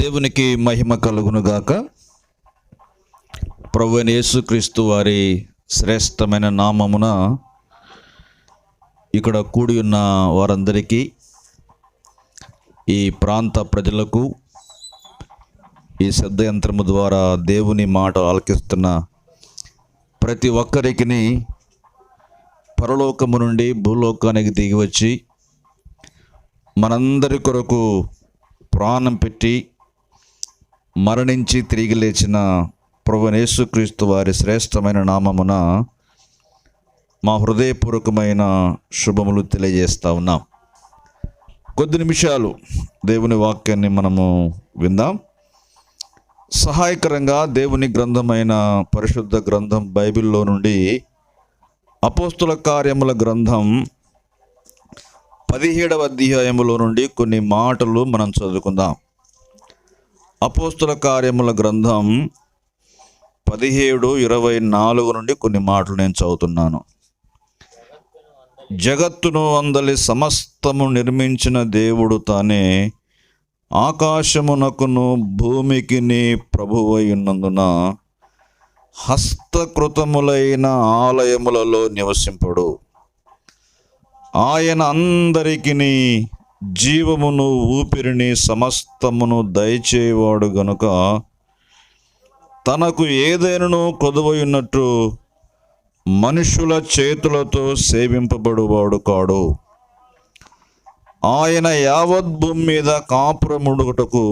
దేవునికి మహిమ కలుగునుగాక. ప్రభువైన యేసుక్రీస్తు వారి శ్రేష్టమైన నామమున ఇక్కడ కూడి ఉన్న వారందరికీ, ఈ ప్రాంత ప్రజలకు, ఈ శబ్ద యంత్రము ద్వారా దేవుని మాట ఆలకిస్తున్న ప్రతి ఒక్కరికి పరలోకము నుండి భూలోకానికి దిగి వచ్చి మనందరి కొరకు ప్రాణం పెట్టి మరణించి తిరిగి లేచిన ప్రభువైన యేసుక్రీస్తు వారి శ్రేష్టమైన నామమున మా హృదయపూర్వకమైన శుభములు తెలియజేస్తా ఉన్నాం. కొద్ది నిమిషాలు దేవుని వాక్యాన్ని మనము విందాం. సహాయకరంగా దేవుని గ్రంథమైన పరిశుద్ధ గ్రంథం బైబిల్లో నుండి అపోస్తుల కార్యముల గ్రంథం 17వ అధ్యాయములో నుండి కొన్ని మాటలు మనం చదువుకుందాం. అపోస్తుల కార్యముల గ్రంథం 17:24 నుండి కొన్ని మాటలు నేను చదువుతున్నాను. జగత్తును అందలి సమస్తము నిర్మించిన దేవుడు తానే ఆకాశమునకును భూమికిని ప్రభువై ఉన్నందున హస్తకృతములైన ఆలయములలో నివసింపడు. ఆయన అందరికిని జీవమును ఊపిరిని సమస్తమును దయచేవాడు గనుక తనకు ఏదైనాను కొదువయున్నట్టు మనుషుల చేతులతో సేవింపబడువాడు కాడు. ఆయన యావత్ భూమి మీద కాపురముడుటకు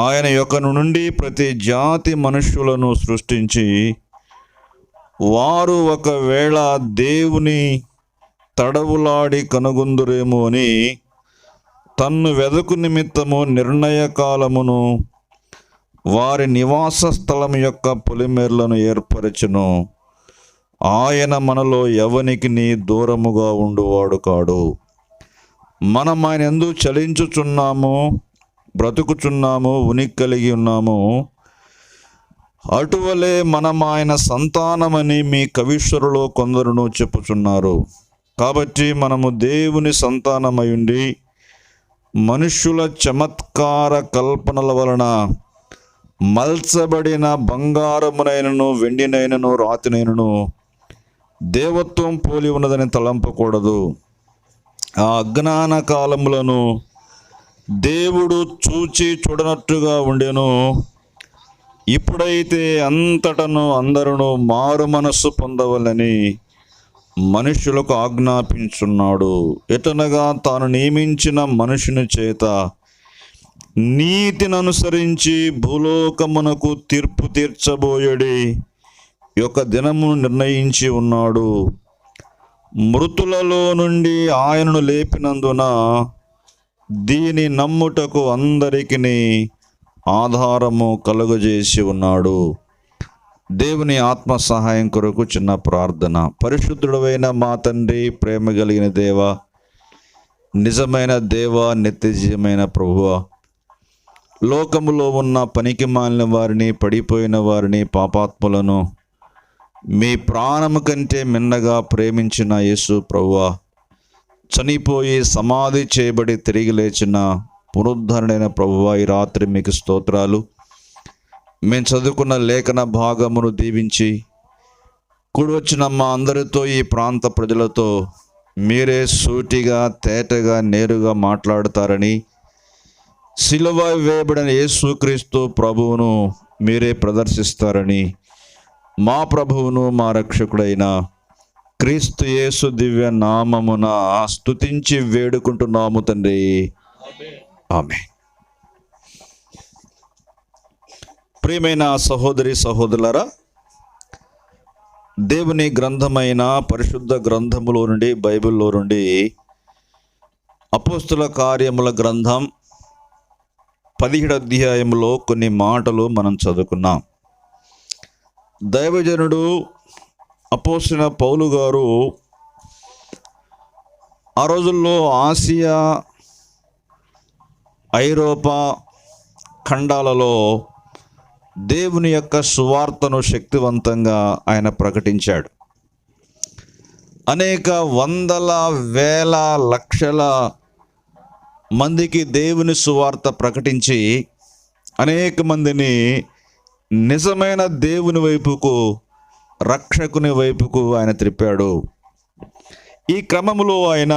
ఆయన యొక్క నుండి ప్రతి జాతి మనుష్యులను సృష్టించి వారు ఒకవేళ దేవుని తడవులాడి కనుగొందురేమో అని తన్ను వెదకు నిమిత్తము నిర్ణయ కాలమును వారి నివాస స్థలం యొక్క పొలిమేర్లను ఏర్పరచును. ఆయన మనలో ఎవనికి దూరముగా ఉండువాడు కాడు. మనం ఆయన యందు చలించుచున్నాము, బ్రతుకుచున్నాము, ఉనికి కలిగి ఉన్నాము. అటువలే మనం ఆయన సంతానమని మీ కవీశ్వరులో కొందరును చెప్పుచున్నారు. కాబట్టి మనము దేవుని సంతానమయుండి మనుష్యుల చమత్కార కల్పనల వలన మల్చబడిన బంగారమునైనను వెండినైనను రాతినైనను దేవత్వం పోలి ఉన్నదని తలంపకూడదు. ఆ అజ్ఞాన కాలములను దేవుడు చూచి చూడనట్టుగా ఉండెను. ఇప్పుడైతే అంతటను అందరూ మారు మనస్సు పొందవలని మనుషులకు ఆజ్ఞాపించున్నాడు. ఎటనగా తాను నియమించిన మనుషుని చేత నీతిని అనుసరించి భూలోకమునకు తీర్పు తీర్చబోయడి యొక్క దినమును నిర్ణయించి ఉన్నాడు. మృతులలో నుండి ఆయనను లేపినందున దీని నమ్ముటకు అందరికీ ఆధారము కలుగజేసి ఉన్నాడు. దేవుని ఆత్మ సహాయం కొరకు చిన్న ప్రార్థన. పరిశుద్ధుడైన మా తండ్రి, ప్రేమ కలిగిన దేవ, నిజమైన దేవ, నిత్యజీవమైన ప్రభువా, లోకములో ఉన్న పనికి మాలిన వారిని, పడిపోయిన వారిని, పాపాత్ములను మీ ప్రాణము కంటే మిన్నగా ప్రేమించిన యేసు ప్రభువా, చనిపోయి సమాధి చేయబడి తిరిగి లేచిన పునరుద్ధరణైన ప్రభువా, ఈ రాత్రి మీకు స్తోత్రాలు. మేము చదువుకున్న లేఖన భాగమును దీవించి కూడి వచ్చిన మా అందరితో, ఈ ప్రాంత ప్రజలతో మీరే సూటిగా, తేటగా, నేరుగా మాట్లాడతారని, సిలువ వేయబడిన యేసుక్రీస్తు ప్రభువును మీరే ప్రదర్శిస్తారని మా ప్రభువును మా రక్షకుడైన క్రీస్తు యేసు దివ్య నామమున స్తుతించి వేడుకుంటున్నాము తండ్రి. ఆమేన్. ప్రియమైన సహోదరి సహోదరులారా, దేవుని గ్రంథమైన పరిశుద్ధ గ్రంథములో నుండి, బైబిల్లో నుండి అపోస్తుల కార్యముల గ్రంథం 17వ అధ్యాయంలో కొన్ని మాటలు మనం చదువుకున్నాం. దైవజనుడు అపోస్తలుడైన పౌలు గారు ఆ రోజుల్లో ఆసియా, ఐరోపా ఖండాలలో దేవుని యొక్క సువార్తను శక్తివంతంగా ఆయన ప్రకటించాడు. అనేక వందల వేల లక్షల మందికి దేవుని సువార్త ప్రకటించి అనేక మందిని నిజమైన దేవుని వైపుకు, రక్షకుని వైపుకు ఆయన త్రిప్పాడు. ఈ క్రమంలో ఆయన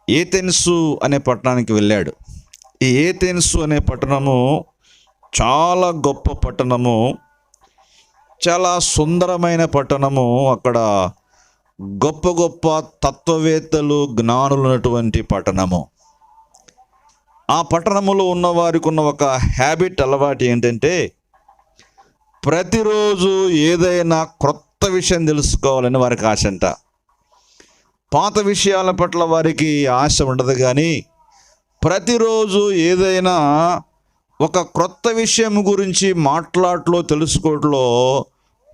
ఏథెన్సు అనే పట్టణానికి వెళ్ళాడు. ఈ ఏథెన్సు అనే పట్టణము చాలా గొప్ప పట్టణము, చాలా సుందరమైన పట్టణము. అక్కడ గొప్ప గొప్ప తత్వవేత్తలు, జ్ఞానులు ఉన్నటువంటి పట్టణము. ఆ పట్టణములో ఉన్న వారికి ఉన్న ఒక హ్యాబిట్, అలవాటు ఏంటంటే ప్రతిరోజు ఏదైనా క్రొత్త విషయం తెలుసుకోవాలని వారికి ఆశ అంట. పాత విషయాల పట్ల వారికి ఆశ ఉండదు, కానీ ప్రతిరోజు ఏదైనా ఒక క్రొత్త విషయం గురించి మాట్లాడలో, తెలుసుకోవట్లో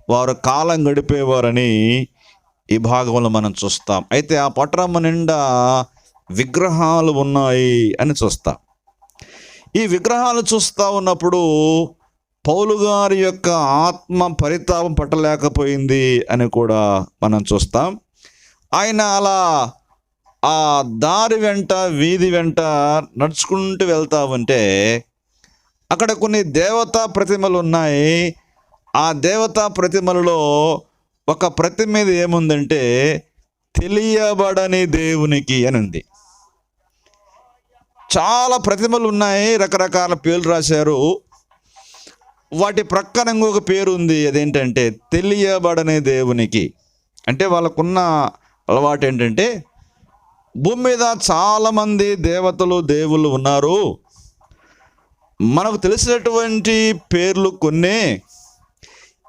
వారు కాలం గడిపేవారని ఈ భాగంలో మనం చూస్తాం. అయితే ఆ పట్టణం నిండా విగ్రహాలు ఉన్నాయి అని చూస్తాం. ఈ విగ్రహాలు చూస్తూ ఉన్నప్పుడు పౌలు గారి యొక్క ఆత్మ పరితాపం పట్టలేకపోయింది అని కూడా మనం చూస్తాం. ఆయన అలా ఆ దారి వెంట, వీధి వెంట నడుచుకుంటూ వెళ్తా ఉంటే అక్కడ కొన్ని దేవతా ప్రతిమలు ఉన్నాయి. ఆ దేవతా ప్రతిమలలో ఒక ప్రతిమ మీద ఏముందంటే తెలియబడని దేవునికి అని ఉంది. చాలా ప్రతిమలు ఉన్నాయి, రకరకాల పేర్లు రాశారు. వాటి ప్రక్కన ఇంకొక పేరు ఉంది, అదేంటంటే తెలియబడని దేవునికి. అంటే వాళ్ళకున్న అలవాటు ఏంటంటే భూమి మీద చాలామంది దేవతలు, దేవుళ్ళు ఉన్నారు, మనకు తెలిసినటువంటి పేర్లు కొన్నే,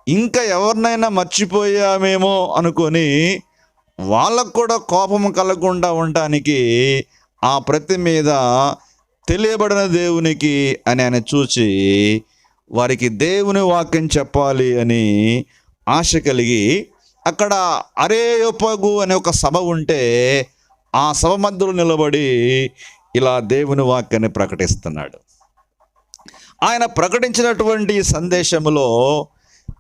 ఇంకా ఎవరినైనా మర్చిపోయామేమో అనుకొని వాళ్ళకు కూడా కోపం కలగకుండా ఉండటానికి ఆ ప్రతి మీద తెలియబడిన దేవునికి అని ఆయన చూచి వారికి దేవుని వాక్యం చెప్పాలి అని ఆశ కలిగి అక్కడ అరేయోపగు అనే ఒక సభ ఉంటే ఆ సభ మధ్యలో నిలబడి ఇలా దేవుని వాక్యాన్ని ప్రకటిస్తున్నాడు. ఆయన ప్రకటించినటువంటి సందేశంలో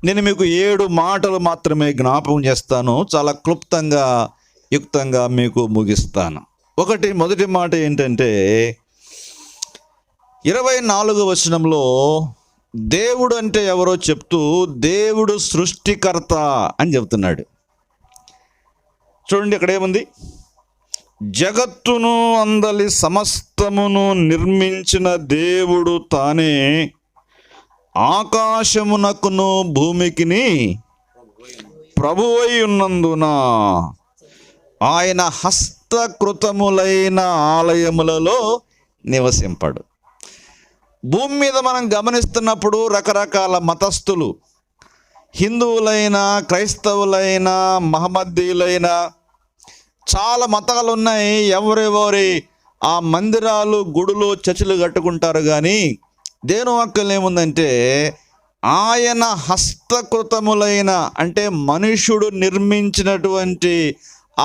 నేను మీకు 7 మాటలు మాత్రమే జ్ఞాపకం చేస్తాను, చాలా క్లుప్తంగా, యుక్తంగా మీకు ముగిస్తాను. మొదటి మాట ఏంటంటే 24వ వచనంలో దేవుడు అంటే ఎవరో చెప్తూ దేవుడు సృష్టికర్త అని చెప్తున్నాడు. చూడండి, ఇక్కడ ఏముంది? జగత్తును అందలి సమస్తమును నిర్మించిన దేవుడు తానే ఆకాశమునకును భూమికిని ప్రభువై ఉన్నందున ఆయన హస్తకృతములైన ఆలయములలో నివసింపడు. భూమి మీద మనం గమనిస్తున్నప్పుడు రకరకాల మతస్థులు, హిందువులైనా, క్రైస్తవులైనా, మహమ్మదీయులైనా చాలా మతాలు ఉన్నాయి. ఎవరెవరి ఆ మందిరాలు, గుడులు, చర్చిలు కట్టుకుంటారు. కానీ దేని వాక్యం ఏముందంటే ఆయన హస్తకృతములైన, అంటే మనుషుడు నిర్మించినటువంటి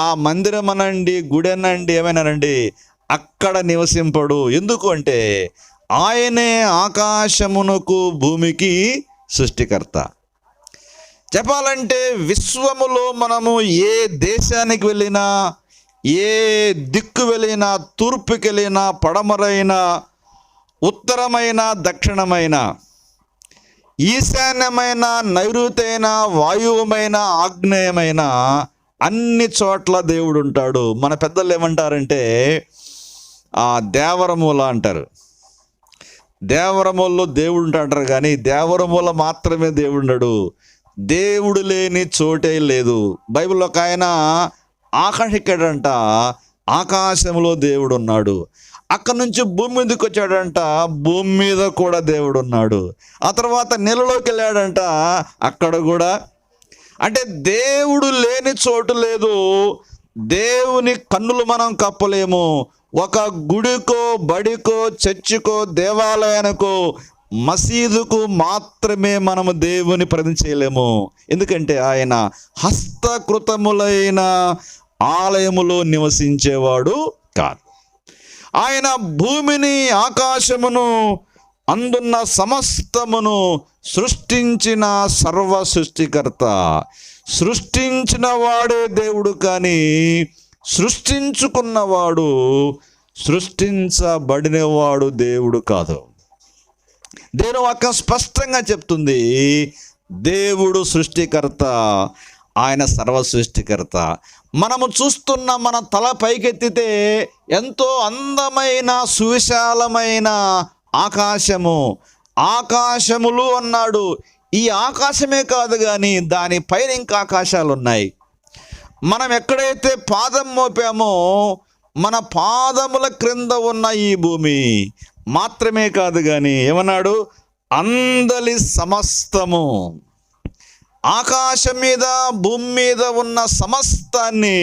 ఆ మందిరం అనండి, గుడి అనండి, ఏమైనానండి, అక్కడ నివసింపడు. ఎందుకు అంటే ఆయనే ఆకాశమునకు భూమికి సృష్టికర్త. చెప్పాలంటే విశ్వములో మనము ఏ దేశానికి వెళ్ళినా, ఏ దిక్కు వెళ్ళినా, తూర్పుకి వెళ్ళినా, పడమరైన, ఉత్తరమైన, దక్షిణమైన, ఈశాన్యమైన, నైరుతైన, వాయువమైన, ఆగ్నేయమైన అన్ని చోట్ల దేవుడు ఉంటాడు. మన పెద్దలు ఏమంటారంటే ఆ దేవరమూల అంటారు. దేవరమూలలో దేవుడు ఉంటాడు, కానీ దేవరమూల మాత్రమే దేవుడు ఉండడు. దేవుడు లేని చోటే లేదు. బైబిల్లో ఒక ఆయన ఆకాశికాడంట, ఆకాశంలో దేవుడు ఉన్నాడు. అక్కడి నుంచి భూమి మీదకి వచ్చాడంట, భూమి మీద కూడా దేవుడు ఉన్నాడు. ఆ తర్వాత నీళ్ళలోకి వెళ్ళాడంట, అక్కడ కూడా. అంటే దేవుడు లేని చోటు లేదు. దేవుని కన్నులు మనం కప్పలేము. ఒక గుడికో, బడికో, చర్చికో, దేవాలయానికో, మసీదుకు మాత్రమే మనము దేవుని ప్రతిమ చేయలేము. ఎందుకంటే ఆయన హస్తకృతములైన ఆలయములో నివసించేవాడు కాదు. ఆయన భూమిని, ఆకాశమును, అందున్న సమస్తమును సృష్టించిన సర్వ సృష్టికర్త. సృష్టించిన వాడే దేవుడు, కానీ సృష్టించుకున్నవాడు సృష్టించబడినవాడు దేవుడు కాదు. దేవుని వాక్యం స్పష్టంగా చెప్తుంది, దేవుడు సృష్టికర్త, ఆయన సర్వ సృష్టికర్త. మనము చూస్తున్న మన తల పైకెత్తితే ఎంతో అందమైన సువిశాలమైన ఆకాశములు అన్నాడు. ఈ ఆకాశమే కాదు కానీ దానిపైన ఇంకా ఆకాశాలు ఉన్నాయి. మనం ఎక్కడైతే పాదం మోపామో మన పాదముల క్రింద ఉన్న ఈ భూమి మాత్రమే కాదు కానీ ఏమన్నాడు, అందలి సమస్తము, ఆకాశం మీద భూమి మీద ఉన్న సమస్తాన్ని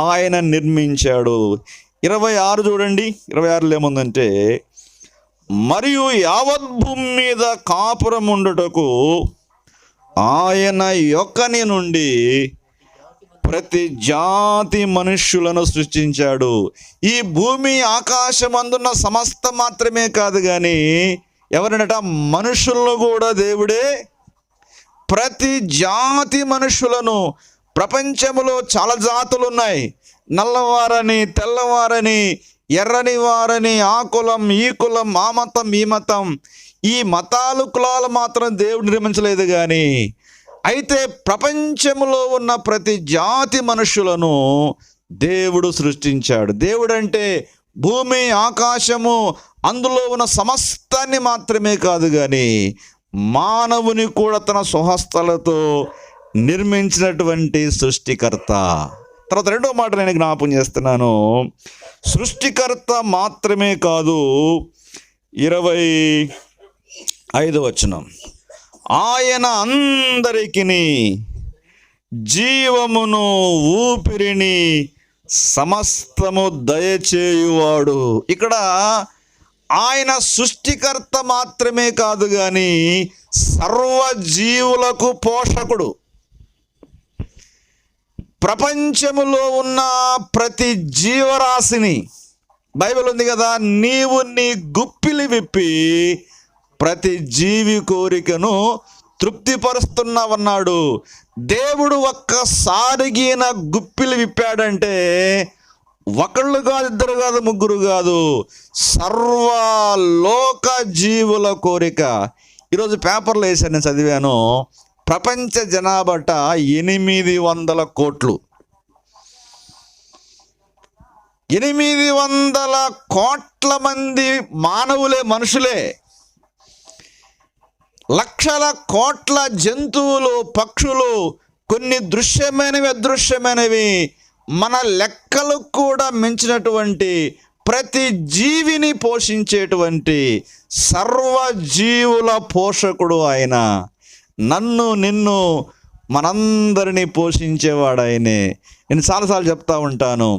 ఆయన నిర్మించాడు. 26 చూడండి, 26లో ఏముందంటే, మరియు యావత్ భూమి మీద కాపురం ఉండుటకు ఆయన యొక్కని నుండి ప్రతి జాతి మనుష్యులను సృష్టించాడు. ఈ భూమి ఆకాశం అందున్న సమస్తం మాత్రమే కాదు కానీ ఎవరినట, మనుషులను కూడా దేవుడే ప్రతి జాతి మనుషులను. ప్రపంచంలో చాలా జాతులు ఉన్నాయి, నల్లవారని, తెల్లవారని, ఎర్రని వారని, ఆ కులం ఈ కులం, ఆ మతం ఈ మతం, ఈ మతాలు కులాలు మాత్రం దేవుడు నిర్మించలేదు కానీ అయితే ప్రపంచంలో ఉన్న ప్రతి జాతి మనుషులను దేవుడు సృష్టించాడు. దేవుడు అంటే భూమి ఆకాశము అందులో ఉన్న సమస్తాన్ని మాత్రమే కాదు కానీ మానవుని కూడా తన స్వహస్తాలతో నిర్మించినటువంటి సృష్టికర్త. తర్వాత రెండో మాట నేను జ్ఞాపకం చేస్తున్నాను, సృష్టికర్త మాత్రమే కాదు. 25వ వచనం, ఆయన అందరికీ జీవమును ఊపిరిని సమస్తము దయచేయువాడు. ఇక్కడ ఆయన సృష్టికర్త మాత్రమే కాదు కానీ సర్వజీవులకు పోషకుడు. ప్రపంచములో ఉన్న ప్రతి జీవరాశిని, బైబిల్ ఉంది కదా, నీవు నీ గుప్పిలి విప్పి ప్రతి జీవి కోరికను తృప్తిపరుస్తున్నావన్నాడు. దేవుడు ఒక్కసారికి నా గుప్పిలి విప్పాడంటే ఒకళ్ళు కాదు, ఇద్దరు కాదు, ముగ్గురు కాదు, సర్వలోక జీవుల కోరిక. ఈరోజు పేపర్లో వేసాను, నేను చదివాను, ప్రపంచ జనాభాట 800 కోట్లు. 800 కోట్ల మంది మానవులే, మనుషులే. లక్షల కోట్ల జంతువులు, పక్షులు, కొన్ని దృశ్యమైనవి అదృశ్యమైనవి, మన లెక్కలు కూడా మించినటువంటి ప్రతి జీవిని పోషించేటువంటి సర్వజీవుల పోషకుడు ఆయన. నన్ను నిన్ను మనందరినీ పోషించేవాడు ఆయనే. నేను చాలాసార్లు చెప్తా ఉంటాను,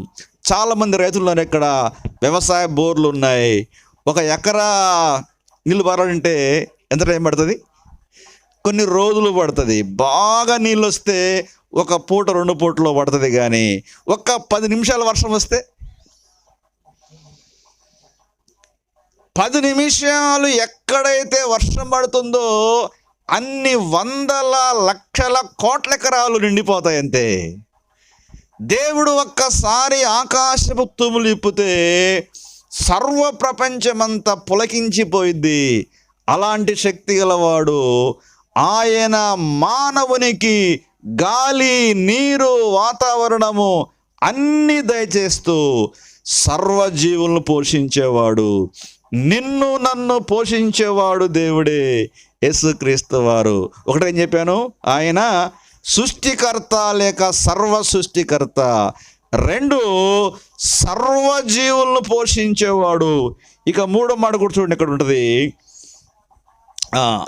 చాలామంది రైతుల్లో ఇక్కడ వ్యవసాయ బోర్లు ఉన్నాయి. 1 ఎకరా నీళ్ళు పారాలంటే ఎంత టైం పడుతుంది? కొన్ని రోజులు పడుతుంది. బాగా నీళ్ళు వస్తే 1 పూట 2 పూటలో పడుతుంది. కానీ 10 నిమిషాలు వర్షం వస్తే 10 నిమిషాలు ఎక్కడైతే వర్షం పడుతుందో అన్ని వందల లక్షల కోట్ల ఎకరాలు నిండిపోతాయి అంతే. దేవుడు ఒక్కసారి ఆకాశపు తుమ్ములు ఇప్పితే సర్వ ప్రపంచమంతా పులకించిపోయిద్ది. అలాంటి శక్తి గలవాడు ఆయన. మానవునికి గాలి, నీరు, వాతావరణము అన్నీ దయచేస్తూ సర్వజీవులను పోషించేవాడు. నిన్ను నన్ను పోషించేవాడు దేవుడే, యేసుక్రీస్తు వారు. ఒకటి ఏం చెప్పాను, ఆయన సృష్టికర్త లేక సర్వ సృష్టికర్త. 2 సర్వజీవులను పోషించేవాడు. ఇక 3వ మాట కూడా చూడండి, ఇక్కడ ఉంటుంది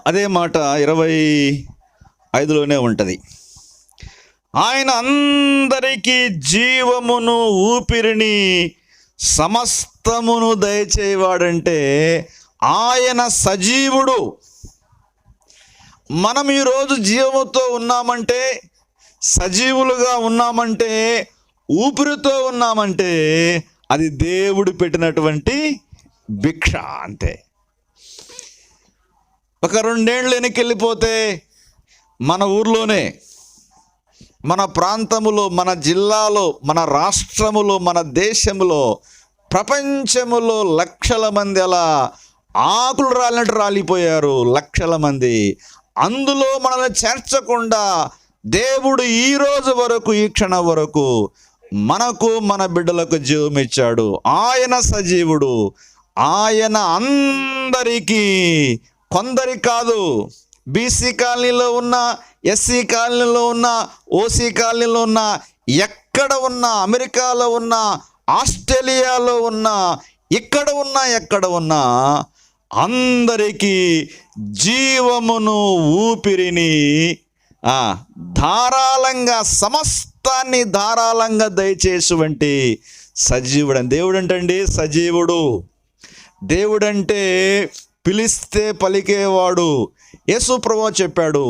అదే మాట 25లోనే ఉంటుంది. ఆయన అందరికీ జీవమును ఊపిరిని సమస్తమును దయచేవాడంటే ఆయన సజీవుడు. మనం ఈరోజు జీవముతో ఉన్నామంటే, సజీవులుగా ఉన్నామంటే, ఊపిరితో ఉన్నామంటే అది దేవుడు పెట్టినటువంటి భిక్ష అంతే. ఒక 2 ఏళ్ళు వెనక్కి మన ఊర్లోనే, మన ప్రాంతములో, మన జిల్లాలో, మన రాష్ట్రములో, మన దేశంలో ప్రపంచములో లక్షల మంది అలా ఆకులు రాలినట్టు రాలిపోయారు, లక్షల మంది. అందులో మనల్ని చేర్చకుండా దేవుడు ఈ రోజు వరకు, ఈ క్షణం వరకు మనకు, మన బిడ్డలకు జీవం ఇచ్చాడు. ఆయన సజీవుడు. ఆయన అందరికీ, కొందరి కాదు. బీసీ కాలనీలో ఉన్న, ఎస్సీ కాలనీలో ఉన్న, ఓసీ కాలనీలో ఉన్న, ఎక్కడ ఉన్నా, అమెరికాలో ఉన్న, ఆస్ట్రేలియాలో ఉన్న, ఇక్కడ ఉన్నా, ఎక్కడ ఉన్నా అందరికీ జీవమును, ఊపిరిని ధారాళంగా, సమస్తాన్ని ధారాళంగా దయచేసువంటి సజీవుడు. దేవుడు అంటండి సజీవుడు. దేవుడంటే పిలిస్తే పలికేవాడు. యేసు ప్రభువు చెప్పాడు,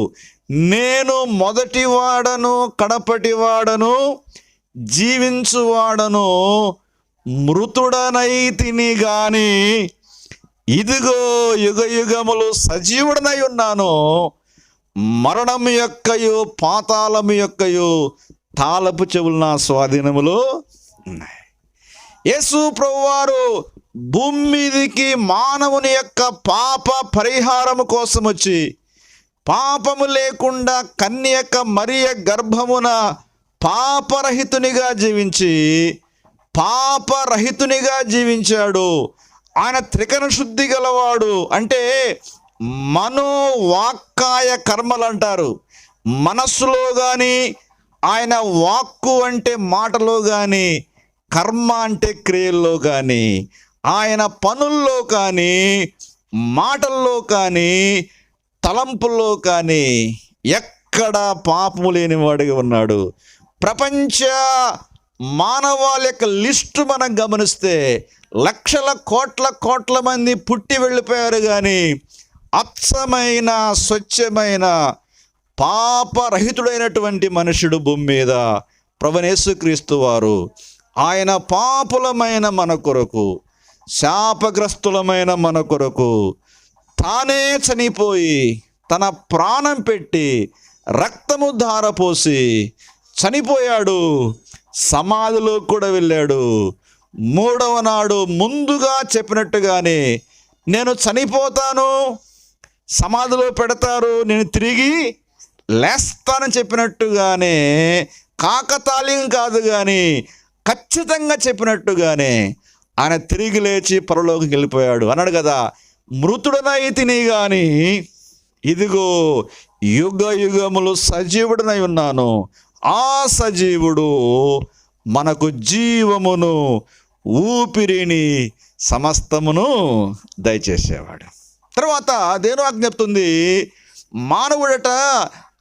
నేను మొదటివాడను, కడపటివాడను, జీవించువాడను, మృతుడనైతిని గాని ఇదిగో యుగ యుగములు సజీవుడనై ఉన్నాను. మరణము యొక్కయు పాతాళము యొక్కయు తాళపు చెవులు నా స్వాధీనములో ఉన్నాయి. యేసు ప్రభువారు భూమి మీదికి మానవుని యొక్క పాప పరిహారము కోసం వచ్చి, పాపము లేకుండా కన్యక మరియ గర్భమున పాపరహితునిగా జీవించి, పాపరహితునిగా జీవించాడు. ఆయన త్రికరణ శుద్ధి గలవాడు. అంటే మనోవాక్కాయ కర్మలు అంటారు. మనస్సులో కానీ, ఆయన వాక్కు అంటే మాటలో కానీ, కర్మ అంటే క్రియల్లో కానీ, ఆయన పనుల్లో కానీ, మాటల్లో కానీ, తలంపుల్లో కానీ ఎక్కడ పాపము లేనివాడిగా ఉన్నాడు. ప్రపంచ మానవాళి యొక్క లిస్టు మనం గమనిస్తే లక్షల కోట్ల మంది పుట్టి వెళ్ళిపోయారు, కానీ అచ్చమైన, స్వచ్ఛమైన, పాపరహితుడైనటువంటి మనుషుడు భూమి మీద ప్రభువైన యేసుక్రీస్తు వారు. ఆయన పాపులమైన మన కొరకు, శాపగ్రస్తులమైన మన కొరకు తానే చనిపోయి, తన ప్రాణం పెట్టి, రక్తము ధారపోసి చనిపోయాడు. సమాధిలో కూడా వెళ్ళాడు. మూడవ నాడు ముందుగా చెప్పినట్టుగానే నేను చనిపోతాను, సమాధిలో పెడతారు, నేను తిరిగి లేస్తానని చెప్పినట్టుగానే, కాకతాళీయం కాదు కానీ ఖచ్చితంగా చెప్పినట్టుగానే ఆయన తిరిగి లేచి పరలోకి వెళ్ళిపోయాడు. అన్నాడు కదా, మృతుడనైతిని గాని ఇదిగో యుగ యుగములు సజీవుడనై ఉన్నాను. ఆ సజీవుడు మనకు జీవమును, ఊపిరిని, సమస్తమును దయచేసేవాడు. తర్వాత దేవుని వాక్యం చెప్తుంది, మానవుడట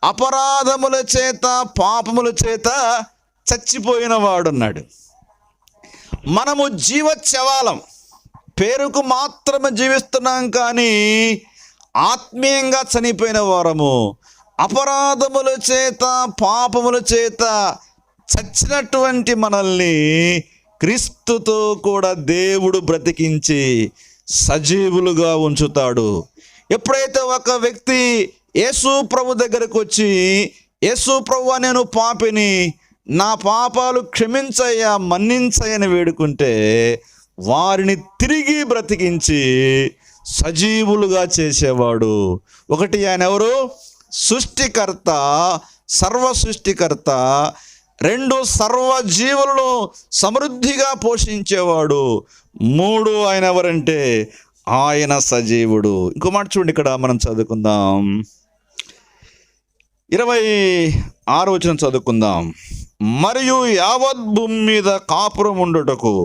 అపరాధముల చేత, పాపముల చేత చచ్చిపోయిన వాడున్నాడు. మనము జీవచ్చవాలం, పేరుకు మాత్రమే జీవిస్తున్నాం, కానీ ఆత్మీయంగా చనిపోయిన వారము. అపరాధముల చేత, పాపముల చేత చచ్చినటువంటి మనల్ని క్రీస్తుతో కూడా దేవుడు బ్రతికించి సజీవులుగా ఉంచుతాడు. ఎప్పుడైతే ఒక వ్యక్తి యేసు ప్రభు దగ్గరకు వచ్చి, యేసు ప్రభువా నేను పాపిని, నా పాపాలు క్షమించయ్యా, మన్నించయ్యని వేడుకుంటే వారిని తిరిగి బ్రతికించి సజీవులుగా చేసేవాడు. ఒకటి, ఆయన ఎవరు? సృష్టికర్త, సర్వ సృష్టికర్త. రెండు, సర్వజీవులను సమృద్ధిగా పోషించేవాడు. మూడు, ఆయన ఎవరంటే ఆయన సజీవుడు. ఇంకో మాట చూడండి, ఇక్కడ మనం చదువుకుందాం, 26వ వచనం చదువుకుందాం. మరియు యావత్ భూమి మీద కాపురం ఉండుటకు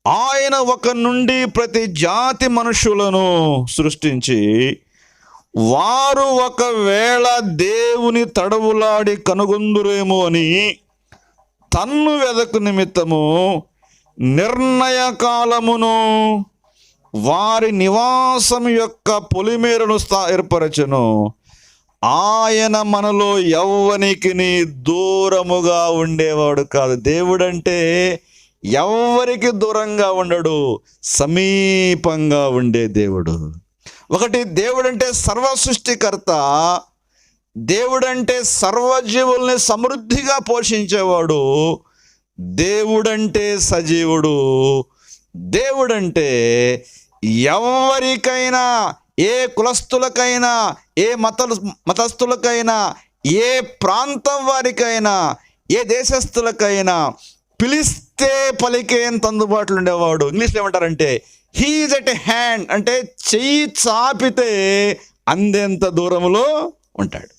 ఆయన ఒక నుండి ప్రతి జాతి మనుషులను సృష్టించి, వారు ఒకవేళ దేవుని తడవులాడి కనుగొందురేమో అని తన్ను వెదకు నిమిత్తము నిర్ణయ కాలమును వారి నివాసం యొక్క పొలిమేరను ఏర్పరచెను. ఆయన మనలో ఎవ్వనికి దూరముగా ఉండేవాడు కాదు. దేవుడంటే ఎవరికి దూరంగా ఉండడు, సమీపంగా ఉండే దేవుడు. ఒకటి, దేవుడంటే సర్వ సృష్టికర్త, దేవుడంటే సర్వజీవుల్ని సమృద్ధిగా పోషించేవాడు, దేవుడంటే సజీవుడు. దేవుడంటే ఎవరికైనా, ఏ కులస్తులకైనా, ఏ మతస్థులకైనా, ఏ ప్రాంతం వారికైనా, ఏ దేశస్థులకైనా పిలిస్తే పలికేంత అందుబాటులో ఉండేవాడు. ఇంగ్లీష్లో ఏమంటారంటే he is at a hand, అంటే చెయ్యి చాపితే అందేంత దూరంలో ఉంటాడు.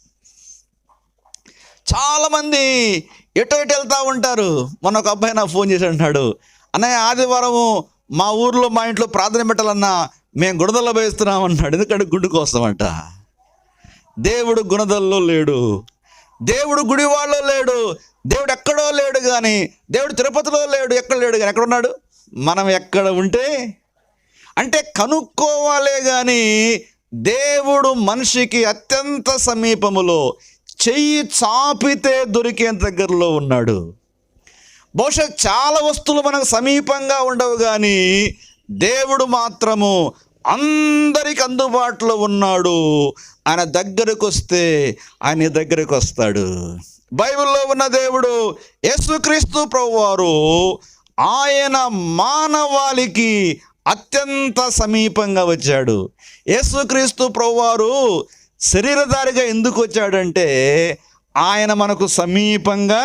చాలామంది ఎటు వెళ్తూ ఉంటారు. మొన్న ఒక అబ్బాయి నాకు ఫోన్ చేసి అంటున్నాడు, అన్నయ్య ఆదివారము మా ఊర్లో మా ఇంట్లో ప్రార్థన పెట్టాలన్నా మేము గుణదల్లో వేస్తున్నాం అన్నాడు. ఎందుకంటే గుడి కోసమంట. దేవుడు గుణదల్లో లేడు, దేవుడు గుడివాళ్ళలో లేడు, దేవుడు ఎక్కడో లేడు. కానీ దేవుడు తిరుపతిలో లేడు, ఎక్కడ లేడు. కానీ ఎక్కడున్నాడు? మనం ఎక్కడ ఉంటే అంటే కనుక్కోవాలే. కానీ దేవుడు మనిషికి అత్యంత సమీపములో, చెయ్యి చాపితే దొరికేంత దగ్గరలో ఉన్నాడు. బహుశా చాలా వస్తువులు మనకు సమీపంగా ఉండవు, కానీ దేవుడు మాత్రము అందరికి అందుబాటులో ఉన్నాడు. ఆయన దగ్గరకు వస్తే ఆయన దగ్గరకు వస్తాడు. బైబిల్లో ఉన్న దేవుడు యేసుక్రీస్తు ప్రభువారు ఆయన మానవాళికి అత్యంత సమీపంగా వచ్చాడు. యేసుక్రీస్తు ప్రభువారు శరీరధారిగా ఎందుకు వచ్చాడంటే ఆయన మనకు సమీపంగా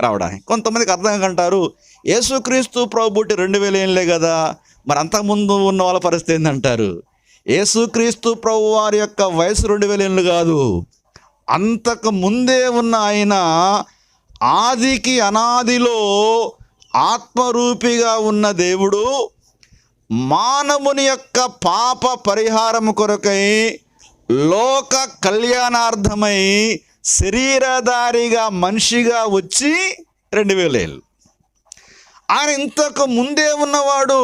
రావడానికి. కొంతమందికి అర్థం కంటారు, యేసుక్రీస్తు ప్రభు పుట్టి 2000 ఏళ్ళే కదా, మరి అంతకుముందు ఉన్న వాళ్ళ పరిస్థితి ఏంటంటారు. యేసుక్రీస్తు ప్రభు వారి యొక్క వయసు 2000 ఏళ్ళు కాదు, అంతకు ముందే ఉన్న ఆయన ఆదికి అనాదిలో ఆత్మరూపిగా ఉన్న దేవుడు మానవుని యొక్క పాప పరిహారం కొరకై లోక కళ్యాణార్థమై శరీరధారిగా మనిషిగా వచ్చి 2000 ఏళ్ళు. ఆయన ఇంతకు ముందే ఉన్నవాడు.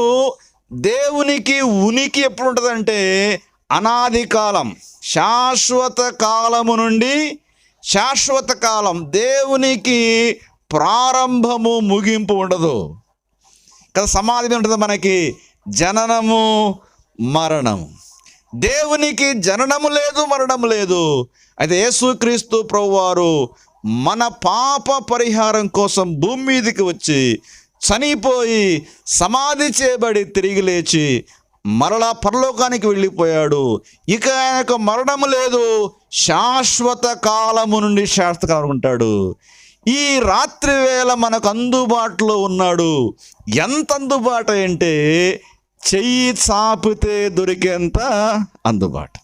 దేవునికి ఉనికి ఎప్పుడు ఉంటుందంటే అనాది కాలం, శాశ్వత కాలము నుండి శాశ్వత కాలం. దేవునికి ప్రారంభము ముగింపు ఉండదు కదా. సమాధి ఉంటుంది మనకి, జననము మరణము. దేవునికి జననము లేదు, మరణము లేదు. అయితే యేసుక్రీస్తు ప్రభువారు మన పాప పరిహారం కోసం భూమి మీదకి వచ్చి చనిపోయి సమాధి చేయబడి తిరిగి లేచి మరలా పరలోకానికి వెళ్ళిపోయాడు. ఇక ఆయనకు మరణము లేదు, శాశ్వత కాలము నుండి శాశ్వత కాలం ఉంటాడు. ఈ రాత్రి వేళ మనకు అందుబాటులో ఉన్నాడు. ఎంత అందుబాటు అంటే చెయ్యి చాపితే దొరికేంత అందుబాటు.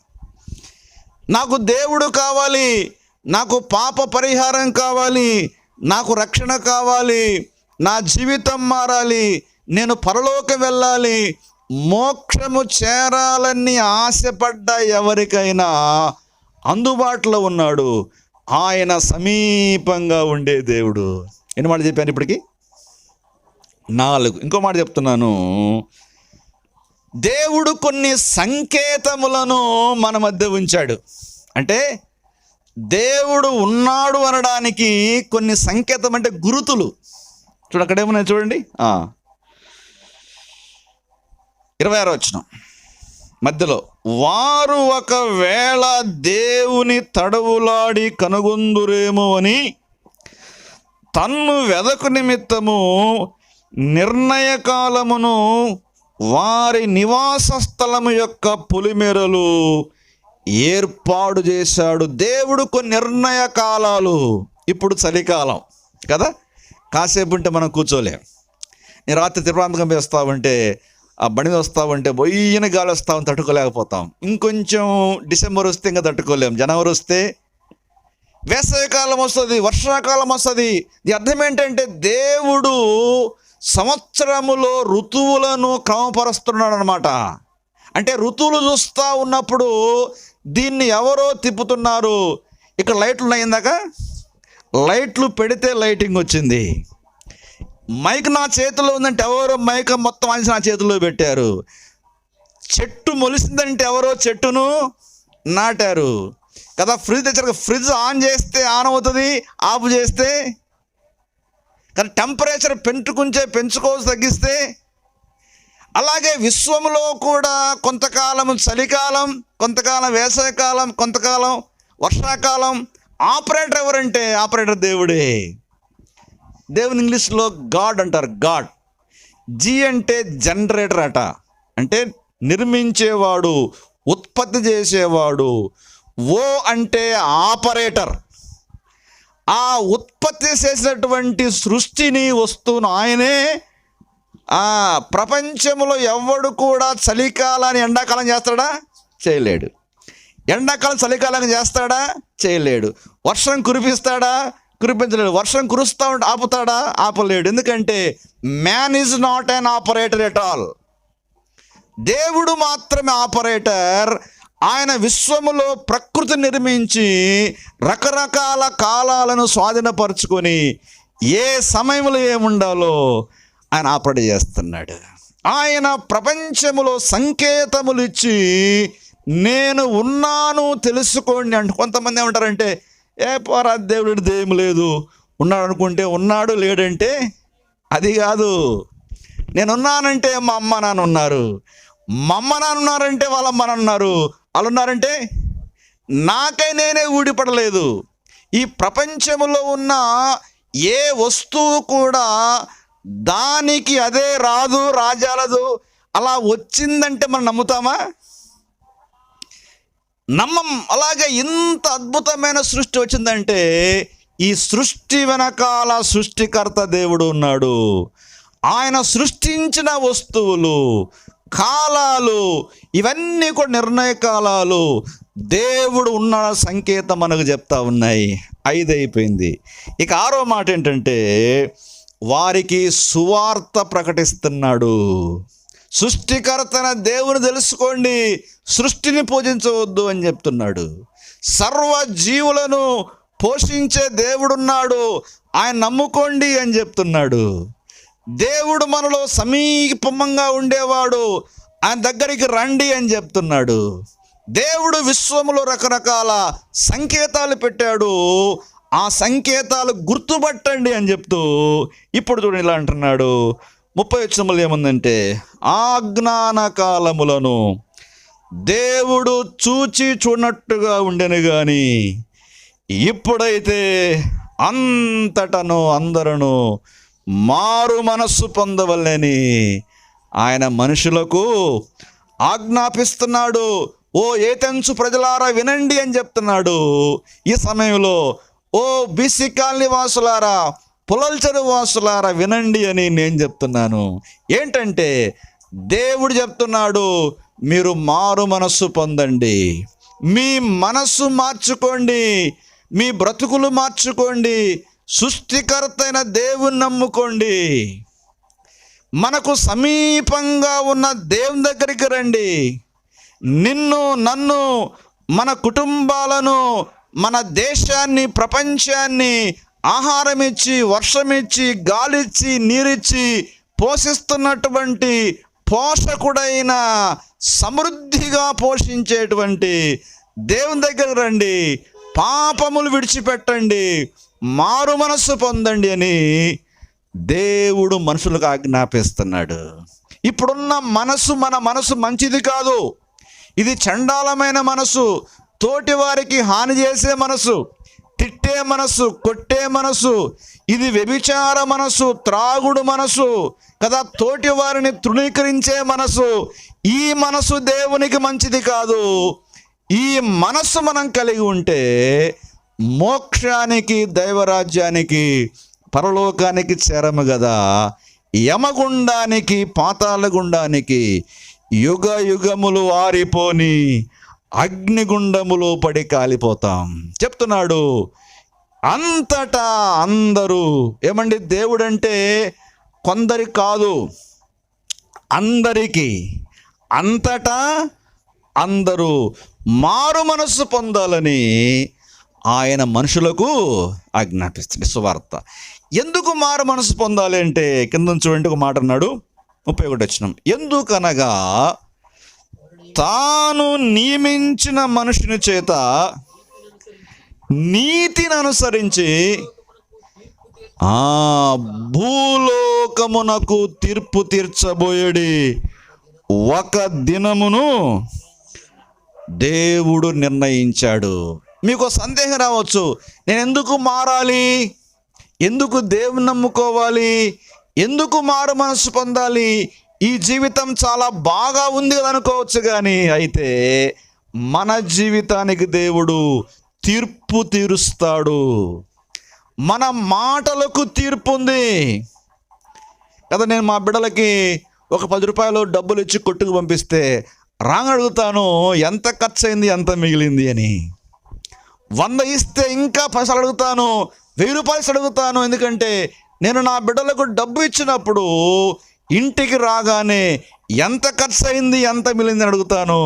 నాకు దేవుడు కావాలి, నాకు పాప పరిహారం కావాలి, నాకు రక్షణ కావాలి, నా జీవితం మారాలి, నేను పరలోకం వెళ్ళాలి, మోక్షము చేరాలని ఆశపడ్డ ఎవరికైనా అందుబాటులో ఉన్నాడు. ఆయన సమీపంగా ఉండే దేవుడు. ఎన్ని మాటలు చెప్పాను ఇప్పటికి? 4. ఇంకో మాట చెప్తున్నాను. దేవుడు కొన్ని సంకేతములను మన మధ్య ఉంచాడు. అంటే దేవుడు ఉన్నాడు అనడానికి కొన్ని సంకేతం, అంటే గురుతులు. చూడు అక్కడేమన్నా చూడండి, 26వ వచనం మధ్యలో, వారు ఒకవేళ దేవుని తడవులాడి కనుగొందురేమో అని తన్ను వెదకు నిమిత్తము నిర్ణయకాలమును వారి నివాస స్థలము యొక్క పొలిమేరలు ఏర్పాటు చేశాడు. దేవుడు కొన్ని నిర్ణయ కాలాలు. ఇప్పుడు చలికాలం కదా, కాసేపు ఉంటే మనం కూర్చోలేం. నేను రాత్రి తిరుపరాంతకం వేస్తామంటే, ఆ బండి వస్తామంటే బొయ్యని గాలి వస్తామని తట్టుకోలేకపోతాం. ఇంకొంచెం డిసెంబర్ వస్తే ఇంకా తట్టుకోలేం. జనవరి వస్తే వేసవికాలం వస్తుంది, వర్షాకాలం వస్తుంది. దీని అర్థం ఏంటంటే దేవుడు సంవత్సరములో ఋతువులను క్రమపరుస్తున్నాడు అనమాట. అంటే ఋతువులు చూస్తూ ఉన్నప్పుడు దీన్ని ఎవరో తిప్పుతున్నారు. ఇక్కడ లైట్లు ఉన్నాయి, ఇందాక లైట్లు పెడితే లైటింగ్ వచ్చింది. మైక్ నా చేతిలో ఉందంటే ఎవరో మైక్ మొత్తం అనిసి నా చేతిలో పెట్టారు. చెట్టు మొలిసిందంటే ఎవరో చెట్టును నాటారు కదా. ఫ్రిడ్జ్ తెచ్చారు, ఫ్రిడ్జ్ ఆన్ చేస్తే ఆన్ అవుతుంది, ఆఫ్ చేస్తే. కానీ టెంపరేచర్ పెంచుకోవచ్చు, తగ్గిస్తే. అలాగే విశ్వంలో కూడా కొంతకాలం చలికాలం, కొంతకాలం వేసవికాలం, కొంతకాలం వర్షాకాలం. ఆపరేటర్ ఎవరంటే ఆపరేటర్ దేవుడే. దేవుని ఇంగ్లీష్లో గాడ్ అంటారు. గాడ్ జి అంటే జనరేటర్ అట, అంటే నిర్మించేవాడు, ఉత్పత్తి చేసేవాడు. ఓ అంటే ఆపరేటర్. ఆ ఉత్పత్తి చేసినటువంటి సృష్టిని, వస్తువును ఆయనే. ప్రపంచంలో ఎవడు కూడా చలికాలాన్ని ఎండాకాలం చేస్తాడా? చేయలేడు. ఎండాకాలం చలికాలం చేస్తాడా? చేయలేడు. వర్షం కురిపిస్తాడా? కురిపించలేడు. వర్షం కురుస్తూ ఉంటే ఆపుతాడా? ఆపలేడు. ఎందుకంటే man is not an operator at all. దేవుడు మాత్రమే ఆపరేటర్. ఆయన విశ్వములో ప్రకృతి నిర్మించి రకరకాల కాలాలను స్వాధీనపరుచుకొని ఏ సమయంలో ఏముండాలో ఆయన ఆపరేట్ చేస్తున్నాడు. ఆయన ప్రపంచములో సంకేతములు ఇచ్చి నేను ఉన్నాను తెలుసుకోండి అంటే, కొంతమంది ఏమంటారంటే పోరా దేవుడి దేం లేదు, ఉన్నాడు అనుకుంటే ఉన్నాడు, లేడంటే అది కాదు. నేనున్నానంటే మా అమ్మ నాన్న ఉన్నారు, మా అమ్మ నాన్న ఉన్నారంటే వాళ్ళ అమ్మ నాన్న ఉన్నారు, వాళ్ళు ఉన్నారంటే నాకై నేనే ఊడిపడలేదు. ఈ ప్రపంచంలో ఉన్న ఏ వస్తువు కూడా దానికి అదే రాదు, రాజాలదు. అలా వచ్చిందంటే మనం నమ్ముతామా? నమ్మం. అలాగే ఇంత అద్భుతమైన సృష్టి వచ్చిందంటే ఈ సృష్టి వెనకాల సృష్టికర్త దేవుడు ఉన్నాడు. ఆయన సృష్టించిన వస్తువులు, కాలాలు, ఇవన్నీ కూడా నిర్ణయ కాలాలు దేవుడు ఉన్న సంకేతం మనకు చెప్తా ఉన్నాయి. 5 అయిపోయింది. ఇక 6వ మాట ఏంటంటే వారికి సువార్త ప్రకటిస్తున్నాడు. సృష్టికర్తన దేవుని తెలుసుకోండి, సృష్టిని పూజించవద్దు అని చెప్తున్నాడు. సర్వ జీవులను పోషించే దేవుడున్నాడు, ఆయన నమ్ముకోండి అని చెప్తున్నాడు. దేవుడు మనలో సమీపంగా ఉండేవాడు, ఆయన దగ్గరికి రండి అని చెప్తున్నాడు. దేవుడు విశ్వములో రకరకాల సంకేతాలు పెట్టాడు, ఆ సంకేతాలు గుర్తుపట్టండి అని చెప్తూ ఇప్పుడు చూడండి ఇలా అంటున్నాడు. 30 వచనములు ఏముందంటే ఆజ్ఞాన కాలములను దేవుడు చూచి చూడనట్టుగా ఉండెను గాని ఇప్పుడైతే అంతటను అందరూ మారు మనస్సు పొందవలని ఆయన మనుషులకు ఆజ్ఞాపిస్తున్నాడు. ఓ ఏథెన్సు ప్రజలారా వినండి అని చెప్తున్నాడు. ఈ సమయంలో ఓ బీసీ కాలనీ వాసులారా, పులల్చెరు వాసులారా వినండి అని నేను చెప్తున్నాను. ఏంటంటే దేవుడు చెప్తున్నాడు, మీరు మారు మనస్సు పొందండి, మీ మనస్సు మార్చుకోండి, మీ బ్రతుకులు మార్చుకోండి, సృష్టికర్త అయిన దేవుని నమ్ముకోండి, మనకు సమీపంగా ఉన్న దేవుని దగ్గరికి రండి. నిన్ను, నన్ను, మన కుటుంబాలను, మన దేశాన్ని, ప్రపంచాన్ని ఆహారం ఇచ్చి, వర్షం ఇచ్చి, గాలిచ్చి, నీరిచ్చి పోషిస్తున్నటువంటి పోషకుడైన, సమృద్ధిగా పోషించేటువంటి దేవుని దగ్గర రండి, పాపములు విడిచిపెట్టండి, మారు మనస్సు పొందండి అని దేవుడు మనుషులకు ఆజ్ఞాపిస్తున్నాడు. ఇప్పుడున్న మనసు, మన మనసు మంచిది కాదు. ఇది చండాలమైన మనసు, తోటి వారికి హాని చేసే మనసు, తిట్టే మనసు, కొట్టే మనసు, ఇది వ్యభిచార మనసు, త్రాగుడు మనసు కదా, తోటి వారిని తృణీకరించే మనసు. ఈ మనసు దేవునికి మంచిది కాదు. ఈ మనస్సు మనం కలిగి ఉంటే మోక్షానికి, దైవరాజ్యానికి, పరలోకానికి చేరము కదా, యమగుండానికి, పాతాళ గుండానికి, యుగ యుగములు ఆరిపోని అగ్నిగుండములో పడి కాలిపోతాం చెప్తున్నాడు. అంతటా అందరూ ఏమండి, దేవుడంటే కొందరి కాదు, అందరికీ, అంతటా అందరూ మారు మనస్సు పొందాలని ఆయన మనుషులకు ఆజ్ఞాపిస్తుంది సువార్త. ఎందుకు మారు మనసు పొందాలి అంటే కింద చూడండి, ఒక మాట అన్నాడు 31 వచనం. ఎందుకనగా తాను నియమించిన మనుషుని చేత నీతిని అనుసరించి భూలోకమునకు తీర్పు తీర్చబోయేడి ఒక దినమును దేవుడు నిర్ణయించాడు. మీకు సందేహం రావచ్చు, నేను ఎందుకు మారాలి, ఎందుకు దేవుని నమ్ముకోవాలి, ఎందుకు మారు మనసు పొందాలి? ఈ జీవితం చాలా బాగా ఉంది కదా అనుకోవచ్చు, కానీ అయితే మన జీవితానికి దేవుడు తీర్పు తీరుస్తాడు. మన మాటలకు తీర్పు ఉంది కదా. నేను మా బిడ్డలకి ఒక 10 రూపాయలు డబ్బులు ఇచ్చి కొట్టుకు పంపిస్తే రాంగ్ అడుగుతాను, ఎంత ఖర్చు అయింది, ఎంత మిగిలింది అని. 100 ఇస్తే ఇంకా 10 అడుగుతాను, 1000 రూపాయలు అడుగుతాను. ఎందుకంటే నేను నా బిడ్డలకు డబ్బు ఇచ్చినప్పుడు ఇంటికి రాగానే ఎంత ఖర్చు అయింది, ఎంత మిగిలింది అడుగుతాను.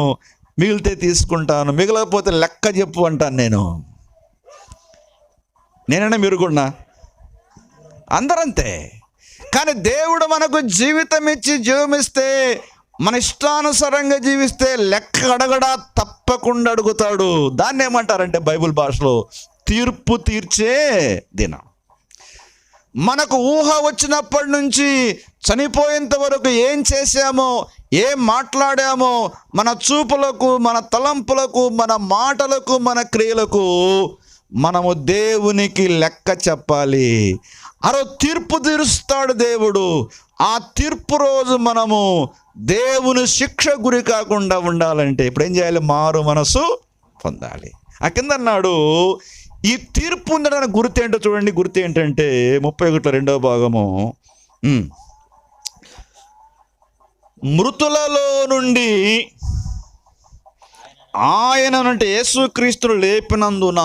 మిగిలితే తీసుకుంటాను, మిగలకపోతే లెక్క చెప్పు అంటాను. నేనైనా మీరు కూడా అందరంతే. కానీ దేవుడు మనకు జీవితం ఇచ్చి జీవమిస్తే మన ఇష్టానుసారంగా జీవిస్తే లెక్క అడగడా తప్పకుండా అడుగుతాడు. దాన్ని ఏమంటారంటే బైబిల్ భాషలో తీర్పు తీర్చే దినం. మనకు ఊహ వచ్చినప్పటి నుంచి చనిపోయేంత వరకు ఏం చేశామో, ఏం మాట్లాడామో, మన చూపులకు, మన తలంపులకు, మన మాటలకు, మన క్రియలకు మనము దేవునికి లెక్క చెప్పాలి. తీర్పు తీరుస్తాడు దేవుడు. ఆ తీర్పు రోజు మనము దేవుని శిక్ష గురి కాకుండా ఉండాలంటే ఇప్పుడు ఏం చేయాలి? మారు మనసు పొందాలి. ఆ కింద అన్నాడు, ఈ తీర్పు ఉండడానికి గుర్తు ఏంటో చూడండి. గుర్తు ఏంటంటే 31 రెండవ భాగము, మృతులలో నుండి ఆయనంటే యేసుక్రీస్తును లేపినందున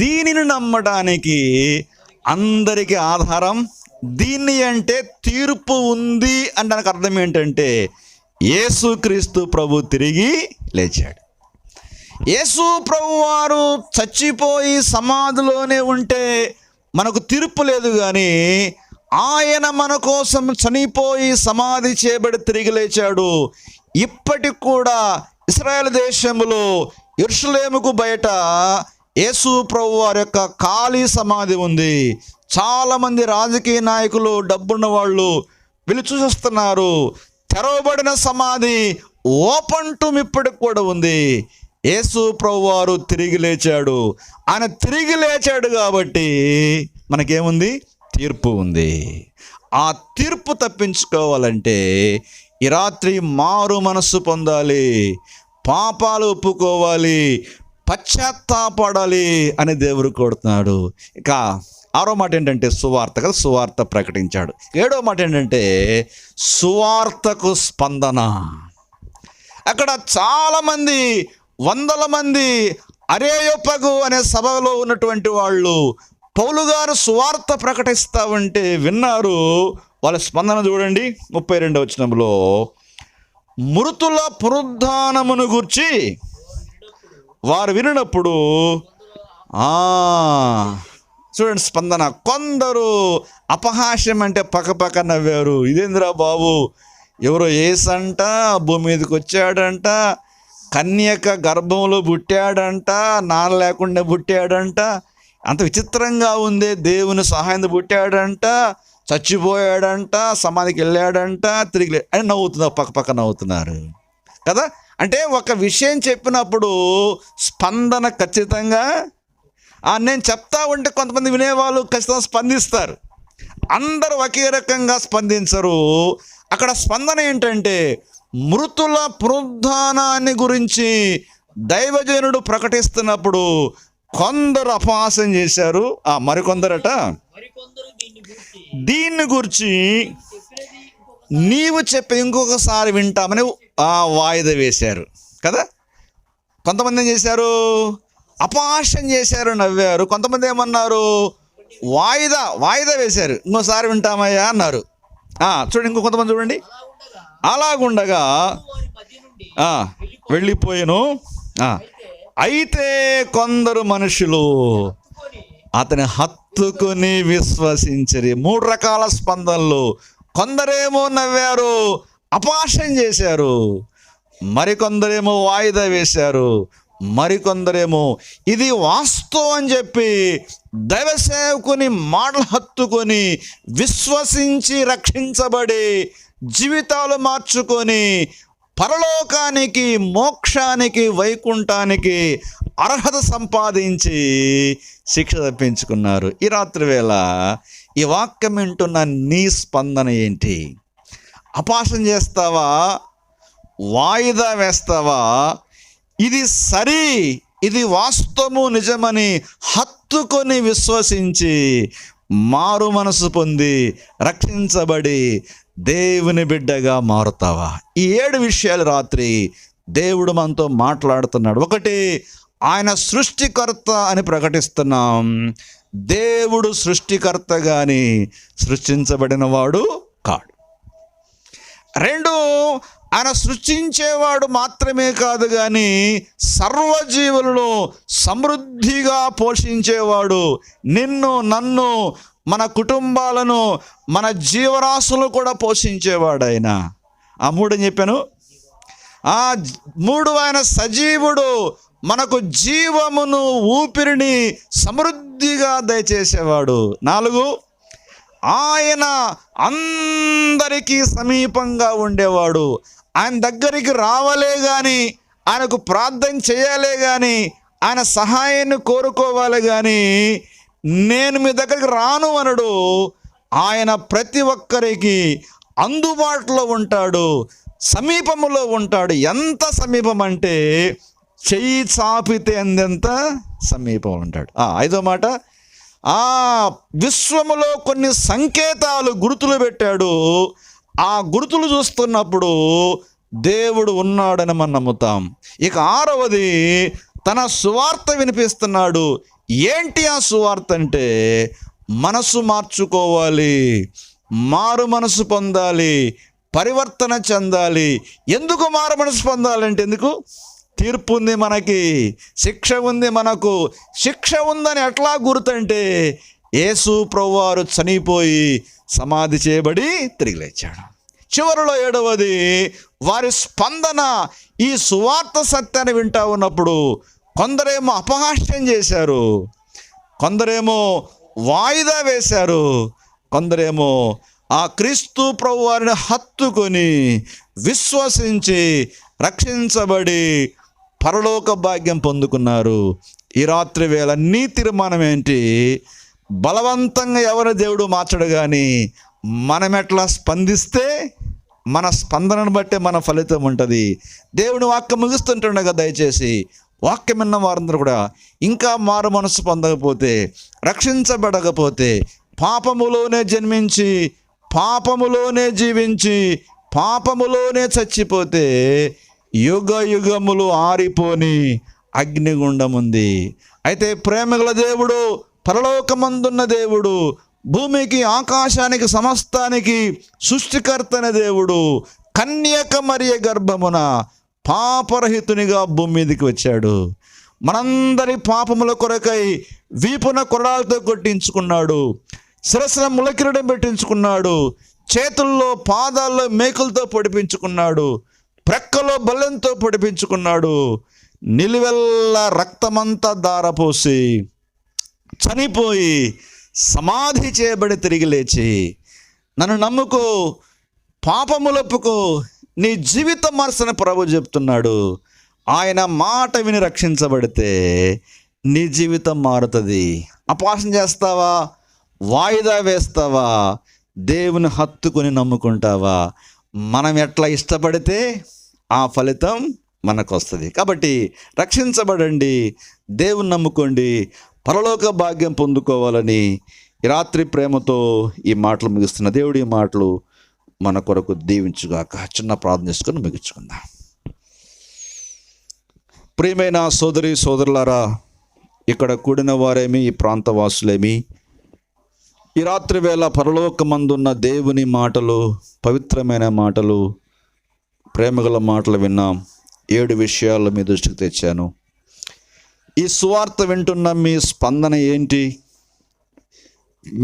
దీనిని నమ్మడానికి అందరికీ ఆధారం. దీన్ని అంటే తీర్పు ఉంది అనడానికి అర్థం ఏంటంటే యేసుక్రీస్తు ప్రభు తిరిగి లేచాడు. యేసు ప్రభు వారు చచ్చిపోయి సమాధిలోనే ఉంటే మనకు తీర్పు లేదు, కానీ ఆయన మన కోసం చనిపోయి సమాధి చేయబడి తిరిగి లేచాడు. ఇప్పటికి కూడా ఇశ్రాయేలు దేశంలో యెరూషలేముకు బయట యేసు ప్రభు వారి యొక్క ఖాళీ సమాధి ఉంది. చాలామంది రాజకీయ నాయకులు, డబ్బున్న వాళ్ళు వెళ్ళి చూసేస్తున్నారు. తెరవబడిన సమాధి ఓపెన్ టూమ్ ఇప్పటికి కూడా ఉంది. యేసు ప్రభు వారు తిరిగి లేచాడు. ఆయన తిరిగి లేచాడు కాబట్టి మనకేముంది? తీర్పు ఉంది. ఆ తీర్పు తప్పించుకోవాలంటే ఈ రాత్రి మారు మనస్సు పొందాలి, పాపాలు ఒప్పుకోవాలి, పశ్చాత్తాపడాలి అని దేవుడు కోరుతున్నాడు. ఇక 6వ మాట ఏంటంటే సువార్త కదా, సువార్త ప్రకటించాడు. 7వ మాట ఏంటంటే సువార్తకు స్పందన. అక్కడ చాలామంది, వందల మంది అరేయోపగు అనే సభలో ఉన్నటువంటి వాళ్ళు పౌలు గారు సువార్త ప్రకటిస్తూ ఉంటే విన్నారు. వాళ్ళ స్పందన చూడండి. 32వ వచనంలో, మృతుల పునరుద్ధానమును గూర్చి వారు వినినప్పుడు చూడండి స్పందన. కొందరు అపహాస్యం అంటే పక్కపక్క నవ్వారు. ఇదేంద్రా బాబు, ఎవరో యేసంట భూమి మీదకి వచ్చాడంట, కన్యక గర్భంలో పుట్టాడంట, నాన్న లేకుండా పుట్టాడంట, అంత విచిత్రంగా ఉంది, దేవుని సహాయం పుట్టాడంట, చచ్చిపోయాడంట, సమాధికి వెళ్ళాడంట, తిరిగి అని నవ్వుతున్నారు, పక్క నవ్వుతున్నారు కదా. అంటే ఒక విషయం చెప్పినప్పుడు స్పందన ఖచ్చితంగా నేను చెప్తా ఉంటే కొంతమంది వినేవాళ్ళు ఖచ్చితంగా స్పందిస్తారు. అందరూ ఒకే రకంగా స్పందించరు. అక్కడ స్పందన ఏంటంటే మృతుల పునరుద్ధానాన్ని గురించి దైవజనుడు ప్రకటిస్తున్నప్పుడు కొందరు అపహాస్యం చేశారు, మరికొందరట దీన్ని గురించి నీవు చెప్పి ఇంకొకసారి వింటామని వాయిదా వేశారు కదా. కొంతమంది ఏం చేశారు? అపహాస్యం చేశారు, నవ్వారు. కొంతమంది ఏమన్నారు? వాయిదా వేశారు, ఇంకోసారి వింటామయ్యా అన్నారు. చూడండి, ఇంకో కొంతమంది చూడండి, అలాగుండగా వెళ్ళిపోయాను. అయితే కొందరు మనుషులు అతని హత్తుకుని విశ్వసించరి. 3 రకాల స్పందనలు. కొందరేమో నవ్వారు, అపహాస్యం చేశారు, మరికొందరేమో వాయిదా వేశారు, మరికొందరేమో ఇది వాస్తవం అని చెప్పి దైవ సేవకుని మాటలు హత్తుకొని విశ్వసించి రక్షించబడి జీవితాలు మార్చుకొని పరలోకానికి, మోక్షానికి, వైకుంఠానికి అర్హత సంపాదించి శిక్ష తప్పించుకున్నారు. ఈ రాత్రి వేళ ఈ వాక్యం వింటున్న నీ స్పందన ఏంటి? అపహాస్యం చేస్తావా? వాయిదా వేస్తావా? ఇది సరి, ఇది వాస్తవము, నిజమని హత్తుకొని విశ్వసించి మారు మనసు పొంది రక్షించబడి దేవుని బిడ్డగా మారుతావా? ఈ 7 విషయాలు రాత్రి దేవుడు మనతో మాట్లాడుతున్నాడు. ఒకటి, ఆయన సృష్టికర్త అని ప్రకటిస్తున్నాం. దేవుడు సృష్టికర్త కానీ సృష్టించబడిన వాడు కాడు. 2, ఆయన సృష్టించేవాడు మాత్రమే కాదు కానీ సర్వజీవులను సమృద్ధిగా పోషించేవాడు. నిన్ను, నన్ను, మన కుటుంబాలను, మన జీవరాశులను కూడా పోషించేవాడు ఆయన. ఆ 3 అని చెప్పాను. 3, ఆయన సజీవుడు, మనకు జీవమును, ఊపిరిని సమృద్ధిగా దయచేసేవాడు. 4, ఆయన అందరికీ సమీపంగా ఉండేవాడు. ఆయన దగ్గరికి రావాలే కానీ, ఆయనకు ప్రార్థన చేయాలే కానీ, ఆయన సహాయాన్ని కోరుకోవాలి కానీ నేను మీ దగ్గరికి రాను అనడు. ఆయన ప్రతి ఒక్కరికి అందుబాటులో ఉంటాడు, సమీపములో ఉంటాడు. ఎంత సమీపం అంటే చెయ్యి చాపితే అందంత సమీపం ఉంటాడు. 5వ మాట, విశ్వములో కొన్ని సంకేతాలు, గుర్తులు పెట్టాడు. ఆ గుర్తులు చూస్తున్నప్పుడు దేవుడు ఉన్నాడని మనం నమ్ముతాం. ఇక 6వది, తన సువార్త వినిపిస్తున్నాడు. ఏంటి ఆ సువార్త అంటే మనసు మార్చుకోవాలి, మారు మనసు పొందాలి, పరివర్తన చెందాలి. ఎందుకు మారు మనసు పొందాలంటే, ఎందుకు? తీర్పు ఉంది మనకి, శిక్ష ఉంది మనకు. శిక్ష ఉందని ఎట్లా గుర్తంటే యేసు ప్రభువారు చనిపోయి సమాధి చేయబడి తిరిగి లేచాడు. చివరిలో 7వది, వారి స్పందన. ఈ సువార్త సత్యాన్ని వింటా ఉన్నప్పుడు కొందరేమో అపహాస్యం చేశారు, కొందరేమో వాయిదా వేశారు, కొందరేమో ఆ క్రీస్తు ప్రభు వారిని హత్తుకొని విశ్వసించి రక్షించబడి పరలోక భాగ్యం పొందుకున్నారు. ఈ రాత్రి వేళ నీ తీర్మానం ఏంటి? బలవంతంగా ఎవరు దేవుడు మార్చడు కానీ మనం ఎట్లా స్పందిస్తే మన స్పందనను బట్టే మన ఫలితం ఉంటుంది. దేవుని వాక్యం ముగిస్తుంటుండగా దయచేసి వాక్యం విన్న వారందరూ కూడా ఇంకా మారు మనసు పొందకపోతే, రక్షించబడకపోతే, పాపములోనే జన్మించి పాపములోనే జీవించి పాపములోనే చచ్చిపోతే యుగ యుగములు ఆరిపోని అగ్నిగుండం ఉంది. అయితే ప్రేమగల దేవుడు, పరలోకమందున్న దేవుడు, భూమికి ఆకాశానికి సమస్తానికి సృష్టికర్తన దేవుడు కన్యక మరియ గర్భమున పాపరహితునిగా భూమి మీదకి వచ్చాడు. మనందరి పాపముల కొరకై వీపున కొరడాలతో కొట్టించుకున్నాడు, శిరస్సున ములకిరీటం పెట్టించుకున్నాడు, చేతుల్లో పాదాల్లో మేకులతో పొడిపించుకున్నాడు, ప్రక్కలో బల్లెంతో పొడిపించుకున్నాడు. నిలువెల్ల రక్తమంతా ధారపోసి చనిపోయి సమాధి చేయబడి తిరిగి లేచి నన్ను నమ్ముకో, పాపములొప్పుకో, నీ జీవితం మార్చని ప్రభు చెప్తున్నాడు. ఆయన మాట విని రక్షించబడితే నీ జీవితం మారుతుంది. అపహాస్యం చేస్తావా? వాయిదా వేస్తావా? దేవుని హత్తుకొని నమ్ముకుంటావా? మనం ఎట్లా ఇష్టపడితే ఆ ఫలితం మనకు వస్తుంది. కాబట్టి రక్షించబడండి, దేవుని నమ్ముకోండి, పరలోక భాగ్యం పొందుకోవాలని ఈ రాత్రి ప్రేమతో ఈ మాటలు ముగిస్తున్న దేవుడి ఈ మాటలు మన కొరకు దీవించుగాక. చిన్న ప్రార్థన చేసుకొని ముగించుకుందాం. ప్రియమైన సోదరి సోదరులారా, ఇక్కడ కూడిన వారేమి, ఈ ప్రాంతవాసులేమి, ఈ రాత్రి వేళ పరలోకమందున్న దేవుని మాటలు, పవిత్రమైన మాటలు, ప్రేమగల మాటలు విన్నాం. 7 విషయాలు మీ దృష్టికి తెచ్చాను. ఈ సువార్త వింటున్న మీ స్పందన ఏంటి?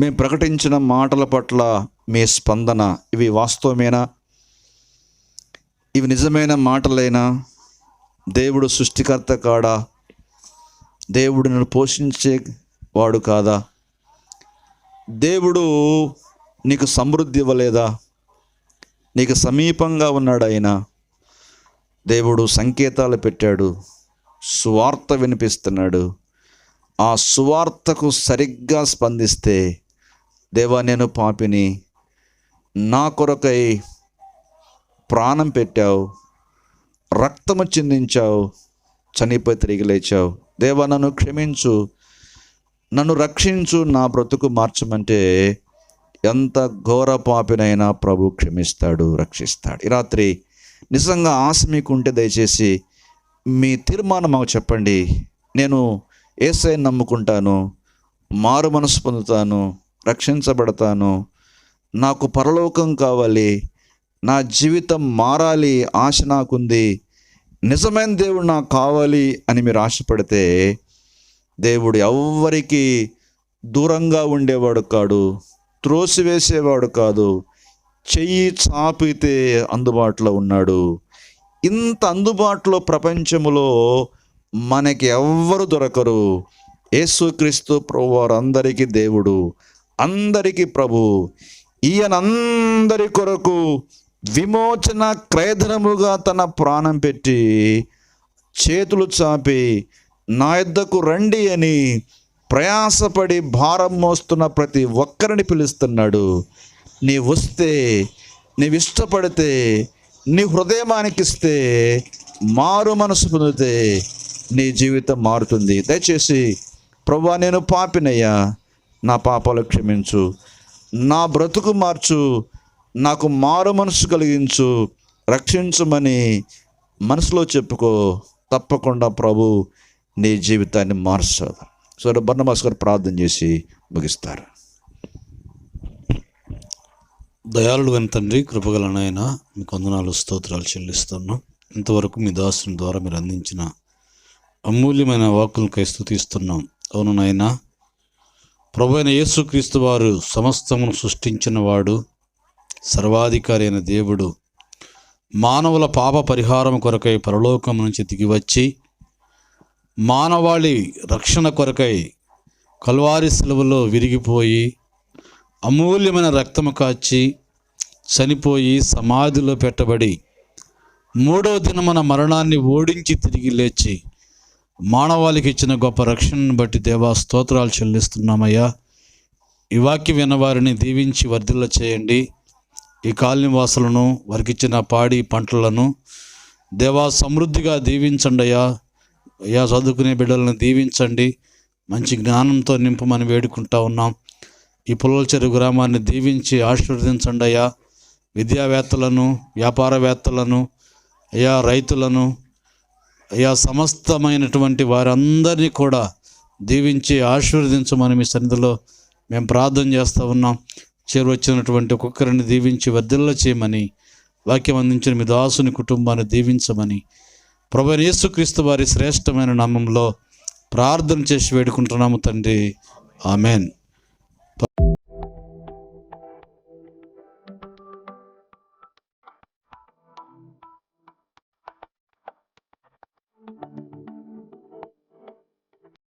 మేము ప్రకటించిన మాటల పట్ల మీ స్పందన, ఇవి వాస్తవమేనా? ఇవి నిజమైన మాటలేనా? దేవుడు సృష్టికర్త కాడా? దేవుడు నిన్ను పోషించేవాడు కాదా? దేవుడు నీకు సమృద్ధి ఇవ్వలేదా? నీకు సమీపంగా ఉన్నాడు ఆయన. దేవుడు సంకేతాలు పెట్టాడు, సువార్త వినిపిస్తున్నాడు. ఆ సువార్తకు సరిగ్గా స్పందిస్తే దేవా, నేను పాపిని, నా కొరకై ప్రాణం పెట్టావు, రక్తము చిందించావు, చనిపోయి తిరిగి లేచావు. దేవా, నన్ను క్షమించు, నన్ను రక్షించు, నా బ్రతుకు మార్చమంటే ఎంత ఘోర పాపినైనా ప్రభు క్షమిస్తాడు, రక్షిస్తాడు. ఈ రాత్రి నిజంగా ఆశ మీకుంటే దయచేసి మీ తీర్మానం మాకు చెప్పండి. నేను యేసయ్యను నమ్ముకుంటాను, మారు మనసు పొందుతాను, రక్షించబడతాను, నాకు పరలోకం కావాలి, నా జీవితం మారాలి, ఆశ నాకుంది, నిజమైన దేవుడు నాకు కావాలి అని మీరు ఆశపడితే దేవుడు ఎవ్వరికి దూరంగా ఉండేవాడు కాడు, త్రోసివేసేవాడు కాదు, చెయ్యి చాపితే అందుబాటులో ఉన్నాడు. ఇంత అందుబాటులో ప్రపంచంలో మనకి ఎవ్వరు దొరకరు. యేసుక్రీస్తు ప్రభువారు అందరికీ దేవుడు, అందరికీ ప్రభు. ఈయన అందరి కొరకు విమోచన క్రయధనముగా తన ప్రాణం పెట్టి చేతులు చాపి నా యొద్దకు రండి అని ప్రయాసపడి భారం మోస్తున్న ప్రతి ఒక్కరిని పిలుస్తున్నాడు. నీ వస్తే, నీవు ఇష్టపడితే, నీ హృదయమానికిస్తే, మారు మనసు పొందితే నీ జీవితం మారుతుంది. దయచేసి ప్రభువా, నేను పాపినయ్యా, నా పాపాలు క్షమించు, నా బ్రతుకు మార్చు, నాకు మారు మనసు కలిగించు, రక్షించమని మనసులో చెప్పుకో. తప్పకుండా ప్రభు నీ జీవితాన్ని మారుస్తాడు. సో బర్నబాస్ గారు ప్రార్థన చేసి ముగిస్తారు. దయాళుడు అయిన తండ్రి, కృపగల నాయన, మీకు వందనాలు, స్తోత్రాలు చెల్లిస్తున్నాం. ఇంతవరకు మీ దాసుని ద్వారా మీరు అందించిన అమూల్యమైన వాక్కులకై స్తుతిస్తున్నాం. అవును నాయన, ప్రభు అయిన యేసుక్రీస్తు వారు సమస్తమును సృష్టించిన వాడు, సర్వాధికారి అయిన దేవుడు, మానవుల పాప పరిహారం కొరకై పరలోకం నుంచి దిగివచ్చి మానవాళి రక్షణ కొరకై కల్వారి శిలువలో విరిగిపోయి అమూల్యమైన రక్తము కాచి చనిపోయి సమాధిలో పెట్టబడి 3వ దినమున మరణాన్ని ఓడించి తిరిగి లేచి మానవాళికి ఇచ్చిన గొప్ప రక్షణను బట్టి దేవా స్తోత్రాలు చెల్లిస్తున్నామయ్యా. ఈ వాక్యం విన్నవారిని దీవించి వర్ధిల్ల చేయండి. ఈ కాలనీ వాసులను, వారికి ఇచ్చిన పాడి పంటలను దేవా సమృద్ధిగా దీవించండి అయ్యా. అయ్యా, చదువుకునే బిడ్డలను దీవించండి, మంచి జ్ఞానంతో నింపమని వేడుకుంటా ఉన్నాం. ఈ పుల్లల చెరువు గ్రామాన్ని దీవించి ఆశీర్వదించండి అయ్యా. విద్యావేత్తలను, వ్యాపారవేత్తలను, అయ్యా రైతులను, అయ్యా సమస్తమైనటువంటి వారందరినీ కూడా దీవించి ఆశీర్వదించమని మీ సన్నిధిలో మేము ప్రార్థన చేస్తూ ఉన్నాం. చేరువచ్చినటువంటి ఒక్కొక్కరిని దీవించి వర్ధిల్ల చేయమని, వాక్యం అందించిన మీ దాసుని కుటుంబాన్ని దీవించమని ప్రభువైన యేసుక్రీస్తు వారి శ్రేష్టమైన నామంలో ప్రార్థన చేసి వేడుకుంటున్నాము తండ్రి. ఆమెన్.